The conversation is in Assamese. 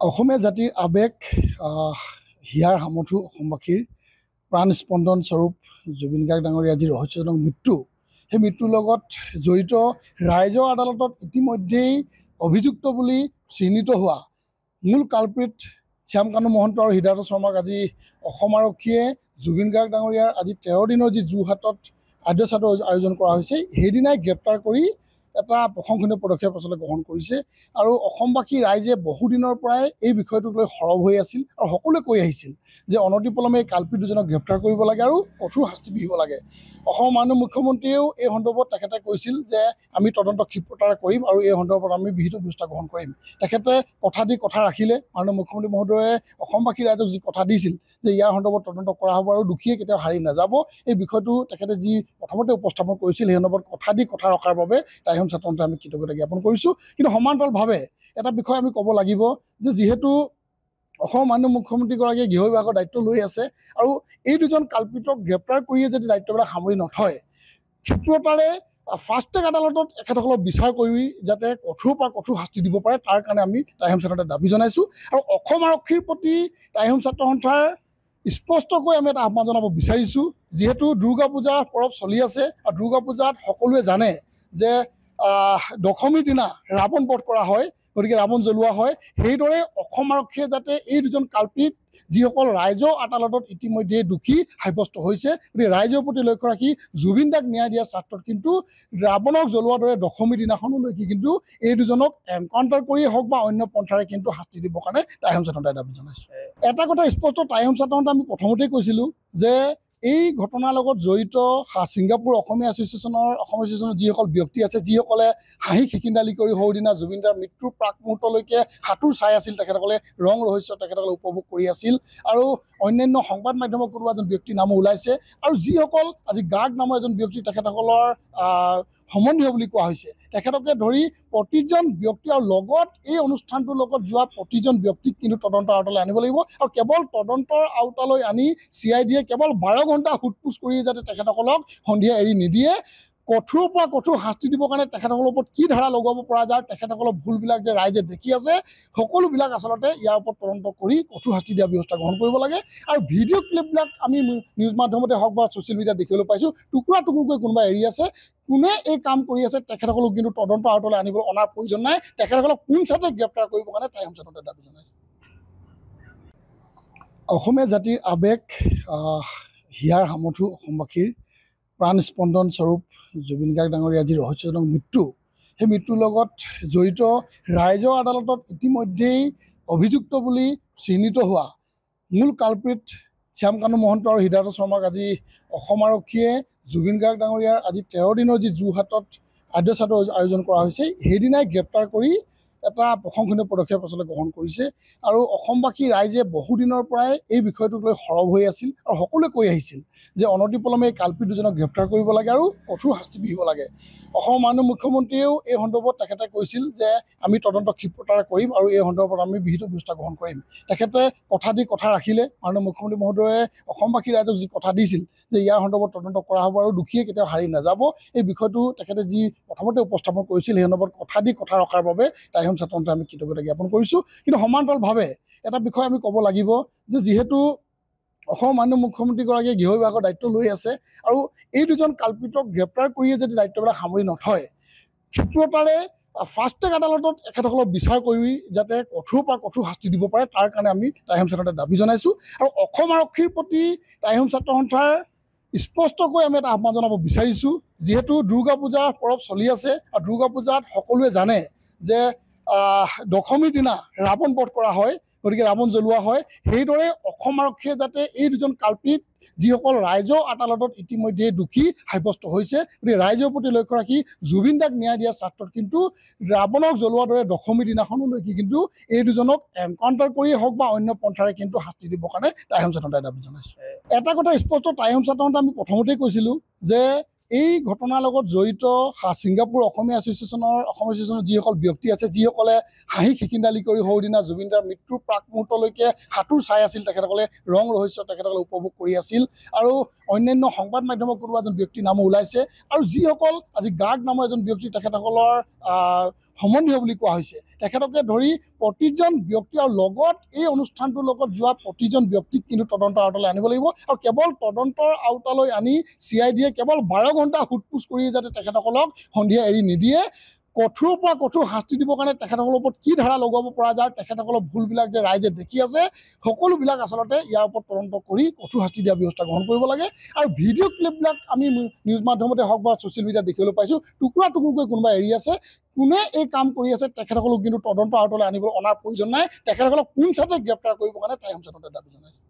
অসমীয়া জাতিৰ আৱেগ হিয়াৰ সামৰ্থু অসমবাসীৰ প্ৰাণ স্পন্দন স্বৰূপ জুবিন গাৰ্গ ডাঙৰীয়া যি ৰহস্যজনক মৃত্যু, সেই মৃত্যুৰ লগত জড়িত ৰাইজৰ আদালতত ইতিমধ্যেই অভিযুক্ত বুলি চিহ্নিত হোৱা মূল কালপ্ৰিট শ্যামকানু মহন্ত আৰু হৃদায়ত শৰ্মাক আজি অসম আৰক্ষীয়ে জুবিন গাৰ্গ ডাঙৰীয়াৰ আজি 13 দিনৰ যি যোৰহাটত আদ্যশ্ৰাদ্ধ আয়োজন কৰা হৈছে, সেইদিনাই গ্ৰেপ্তাৰ কৰি এটা প্ৰশংসনীয় পদক্ষেপ আচলতে গ্ৰহণ কৰিছে। আৰু অসমবাসী ৰাইজে বহুদিনৰ পৰাই এই বিষয়টোক লৈ সৰব হৈ আছিল আৰু সকলোৱে কৈ আহিছিল যে অনতিপলমে এই কালপিত দুজনক গ্ৰেপ্তাৰ কৰিব লাগে আৰু কঠোৰ শাস্তি বিহিব লাগে। অসমৰ মাননীয় মুখ্যমন্ত্ৰীয়েও এই সন্দৰ্ভত তেখেতে কৈছিল যে আমি তদন্ত ক্ষিপ্ৰতাৰে কৰিম আৰু এই সন্দৰ্ভত আমি বিহিত ব্যৱস্থা গ্ৰহণ কৰিম। তেখেতে কথা দি কথা ৰাখিলে। মাননীয় মুখ্যমন্ত্ৰী মহোদয়ে অসমবাসী ৰাইজক যি কথা দিছিল যে ইয়াৰ সন্দৰ্ভত তদন্ত কৰা হ'ব আৰু দোষীয়ে কেতিয়াও হাৰি নাযাব, এই বিষয়টো তেখেতে যি প্ৰথমতে উপস্থাপন কৰিছিল সেই সন্দৰ্ভত কথা দি কথা ৰখাৰ বাবে টাইহোম ছাত্ৰন্তে আমি কৃতজ্ঞতা জ্ঞাপন কৰিছোঁ। কিন্তু সমান্তৰালভাৱে এটা বিষয় আমি ক'ব লাগিব যে যিহেতু অসমৰ মাননীয় মুখ্যমন্ত্ৰীগৰাকীয়ে গৃহ বিভাগৰ দায়িত্ব লৈ আছে আৰু এই দুজন কালপিতক গ্ৰেপ্তাৰ কৰিয়ে যদি দায়িত্ববিলাক সামৰি নথয়, ক্ষিপ্ৰতাৰে ফাষ্ট ট্ৰেক আদালতত এখেতসকলক বিচাৰ কৰি যাতে কঠোৰ পৰা কঠোৰ শাস্তি দিব পাৰে, তাৰ কাৰণে আমি টাইহোম ছাত্ৰসন্থাই দাবী জনাইছোঁ। আৰু অসম আৰক্ষীৰ প্ৰতি টাইহোম ছাত্ৰসন্থাৰ স্পষ্টকৈ আমি এটা আহ্বান জনাব বিচাৰিছোঁ। যিহেতু দুৰ্গা পূজাৰ পৰৱ চলি আছে আৰু দুৰ্গা পূজাত সকলোৱে জানে যে দশমীৰ দিনা ৰাৱণ বধ কৰা হয়, গতিকে ৰাৱণ জ্বলোৱা হয়। সেইদৰে অসম আৰক্ষীয়ে যাতে এই দুজন কালপিত যিসকল ৰাইজৰ আদালতত ইতিমধ্যে দোষী সাব্যস্ত হৈছে, গতিকে ৰাইজৰ প্ৰতি লক্ষ্য ৰাখি জুবিন দাক ন্যায় দিয়াৰ স্বাৰ্থত কিন্তু ৰাৱণক জ্বলোৱাৰ দৰে দশমীৰ দিনাখনলৈকে কিন্তু এই দুজনক এনকাউণ্টাৰ কৰিয়ে হওক বা অন্য পন্থাৰে কিন্তু শাস্তি দিবৰ কাৰণে টাইহোম ছাত্ৰসন্থাই দাবী জনাইছে। এটা কথা স্পষ্ট, টাইহোম ছাত্ৰসন্থাই আমি প্ৰথমতেই কৈছিলোঁ যে এই ঘটনাৰ লগত জড়িত ছিংগাপুৰ অসমীয়া এছ'চিয়েশ্যনৰ যিসকল ব্যক্তি আছে, যিসকলে হাঁহি খিকিন্দালি কৰি সৰুদিনা জুবিন দাৰ মৃত্যুৰ প্ৰাক মুহূৰ্তলৈকে সাঁতোৰ চাই আছিল, তেখেতসকলে ৰং ৰহস্য তেখেতসকলে উপভোগ কৰি আছিল আৰু অন্যান্য সংবাদ মাধ্যমৰ কোনোবা এজন ব্যক্তিৰ নামো ওলাইছে আৰু যিসকল আজি গাৰ্গ নামৰ এজন ব্যক্তি তেখেতসকলৰ সম্বন্ধীয় বুলি কোৱা হৈছে, তেখেতকে ধৰি প্ৰতিজন ব্যক্তি আৰু লগত এই অনুষ্ঠানটোৰ লগত যোৱা প্ৰতিজন ব্যক্তিক কিন্তু তদন্তৰ আওতালৈ আনিব লাগিব। আৰু কেৱল তদন্তৰ আওতালৈ আনি CID কেৱল 12 ঘণ্টা সোধ-পোছ কৰি যাতে তেখেতসকলক সন্ধিয়া এৰি নিদিয়ে, কঠোৰ পৰা কঠোৰ শাস্তি দিবৰ কাৰণে তেখেতসকলৰ ওপৰত কি ধাৰা লগাব পৰা যায়, তেখেতসকলৰ ভুলবিলাক যে ৰাইজে দেখি আছে, সকলোবিলাক আচলতে ইয়াৰ ওপৰত তদন্ত কৰি কঠোৰ শাস্তি দিয়াৰ ব্যৱস্থা গ্ৰহণ কৰিব লাগে। আৰু ভিডিঅ' ক্লিপবিলাক আমি নিউজ মাধ্যমতে হওক বা ছ'চিয়েল মিডিয়াত দেখিবলৈ পাইছোঁ, টুকুৰা টুকুৰকৈ কোনোবা এৰি আছে, কোনে এই কাম কৰি আছে, তেখেতসকলক কিন্তু তদন্ত আওতালৈ অনাৰ প্ৰয়োজন নাই। তেখেতসকলক পোনছাতে গ্ৰেপ্তাৰ কৰিবৰ কাৰণে টাইহোম ছাত্ৰসন্থাই দাবী জনাইছে। অসমীয়া জাতিৰ আৱেগ হিয়াৰ সামৰ্থু অসমবাসীৰ প্ৰাণ স্পন্দন স্বৰূপ জুবিন গাৰ্গ ডাঙৰীয়া যি ৰহস্যজনক মৃত্যু, সেই মৃত্যুৰ লগত জড়িত ৰাইজৰ আদালতত ইতিমধ্যেই অভিযুক্ত বুলি চিহ্নিত হোৱা মূল কালপ্ৰিট শ্যামকানু মহন্ত আৰু হৃদায়ত শৰ্মাক আজি অসম আৰক্ষীয়ে জুবিন গাৰ্গ ডাঙৰীয়াৰ আজি 13 দিনৰ যি যোৰহাটত আদ্যশ্ৰাদ্ধ আয়োজন কৰা হৈছে, সেইদিনাই গ্ৰেপ্তাৰ কৰি এটা প্ৰশংসনীয় পদক্ষেপ আচলতে গ্ৰহণ কৰিছে। আৰু অসমবাসী ৰাইজে বহুদিনৰ পৰাই এই বিষয়টোক লৈ সৰব হৈ আছিল আৰু সকলোৱে কৈ আহিছিল যে অনতিপলমে এই কালপিত দুজনক গ্ৰেপ্তাৰ কৰিব লাগে আৰু কঠোৰ শাস্তি বিহিব লাগে। অসমৰ মাননীয় মুখ্যমন্ত্ৰীয়েও এই সন্দৰ্ভত তেখেতে কৈছিল যে আমি তদন্ত ক্ষিপ্ৰতাৰে কৰিম আৰু এই সন্দৰ্ভত আমি বিহিত ব্যৱস্থা গ্ৰহণ কৰিম। তেখেতে কথা দি কথা ৰাখিলে। মাননীয় মুখ্যমন্ত্ৰী মহোদয়ে অসমবাসী ৰাইজক যি কথা দিছিল যে ইয়াৰ সন্দৰ্ভত তদন্ত কৰা হ'ব আৰু দোষীয়ে কেতিয়াও হাৰি নাযাব, এই বিষয়টো তেখেতে যি প্ৰথমতে উপস্থাপন কৰিছিল সেই সন্দৰ্ভত কথা দি কথা ৰখাৰ বাবে টাইহোম ছাত্ৰসন্থাই আমি কৃতজ্ঞতা জ্ঞাপন কৰিছোঁ। কিন্তু সমান্তৰালভাৱে এটা বিষয় আমি ক'ব লাগিব যে যিহেতু অসমৰ মাননীয় মুখ্যমন্ত্ৰীগৰাকীয়ে গৃহ বিভাগৰ দায়িত্ব লৈ আছে আৰু এই দুজন কালপিতক গ্ৰেপ্তাৰ কৰিয়ে যদি দায়িত্ববিলাক সামৰি নথয়, ক্ষিপ্ৰতাৰে ফাষ্ট ট্ৰেক আদালতত এখেতসকলক বিচাৰ কৰি যাতে কঠোৰ পৰা কঠোৰ শাস্তি দিব পাৰে, তাৰ কাৰণে আমি টাইহোম ছাত্ৰসন্থাই দাবী জনাইছোঁ। আৰু অসম আৰক্ষীৰ প্ৰতি টাইহোম ছাত্ৰসন্থাৰ স্পষ্টকৈ আমি এটা আহ্বান জনাব বিচাৰিছোঁ। যিহেতু দুৰ্গা পূজাৰ পৰৱ চলি আছে আৰু দুৰ্গা পূজাত সকলোৱে জানে যে দশমীৰ দিনা ৰাৱণ বধ কৰা হয়, গতিকে ৰাৱণ জ্বলোৱা হয়। সেইদৰে অসম আৰক্ষীয়ে যাতে এই দুজন কালপিত যিসকল ৰাইজৰ আদালতত ইতিমধ্যে দোষী সাব্যস্ত হৈছে, গতিকে ৰাইজৰ প্ৰতি লক্ষ্য ৰাখি জুবিন দাক ন্যায় দিয়াৰ স্বাৰ্থত কিন্তু ৰাৱণক জ্বলোৱাৰ দৰে দশমীৰ দিনাখনলৈকে কিন্তু এই দুজনক এনকাউণ্টাৰ কৰিয়ে হওক বা অন্য পন্থাৰে কিন্তু শাস্তি দিবৰ কাৰণে টাইহোম ছাত্ৰসন্থাই দাবী জনাইছে। এটা কথা স্পষ্ট, টাইহোম ছাত্ৰসন্থাই আমি প্ৰথমতেই কৈছিলোঁ যে এই ঘটনাৰ লগত জড়িত ছিংগাপুৰ অসমীয়া এছ'চিয়েশ্যনৰ যিসকল ব্যক্তি আছে, যিসকলে হাঁহি খিকিন্দালি কৰি সৰুদিনা জুবিন দাৰ মৃত্যুৰ প্ৰাক মুহূৰ্তলৈকে সাঁতোৰ চাই আছিল, তেখেতসকলে ৰং ৰহস্য তেখেতসকলে উপভোগ কৰি আছিল আৰু অন্যান্য সংবাদ মাধ্যমৰ কোনোবা এজন ব্যক্তিৰ নামো ওলাইছে আৰু যিসকল আজি গাৰ্গ নামৰ এজন ব্যক্তি তেখেতসকলৰ সম্বন্ধীয় বুলি কোৱা হৈছে তেখেতকে ধৰি প্ৰতিজন ব্যক্তি আৰু লগত এই অনুষ্ঠানটোৰ লগত যোৱা প্ৰতিজন ব্যক্তিক কিন্তু তদন্তৰ আওতালৈ আনিব লাগিব আৰু কেৱল তদন্তৰ আওতালৈ আনি CID কেৱল 12 ঘণ্টা সোধপোছ কৰি যাতে তেখেতসকলক সন্ধিয়া এৰি নিদিয়ে কঠোৰৰ পৰা কঠোৰ শাস্তি দিবৰ কাৰণে তেখেতসকলৰ ওপৰত কি ধাৰা লগাব পৰা যায় তেখেতসকলৰ ভুলবিলাক যে ৰাইজে দেখি আছে সকলোবিলাক আচলতে ইয়াৰ ওপৰত তদন্ত কৰি কঠোৰ শাস্তি দিয়া ব্যৱস্থা গ্ৰহণ কৰিব লাগে আৰু ভিডিঅ' ক্লিপবিলাক আমি নিউজ মাধ্যমতে হওক বা ছ'চিয়েল মিডিয়াত দেখিবলৈ পাইছোঁ টুকুৰা টুকুৰকৈ কোনোবা এৰি আছে কোনে এই কাম কৰি আছে তেখেতসকলক কিন্তু তদন্ত আওতালৈ অনাৰ প্ৰয়োজন নাই তেখেতসকলক পোনছাতে গ্ৰেপ্তাৰ কৰিবৰ কাৰণে টাইম চেনেলে দাবী জনাইছে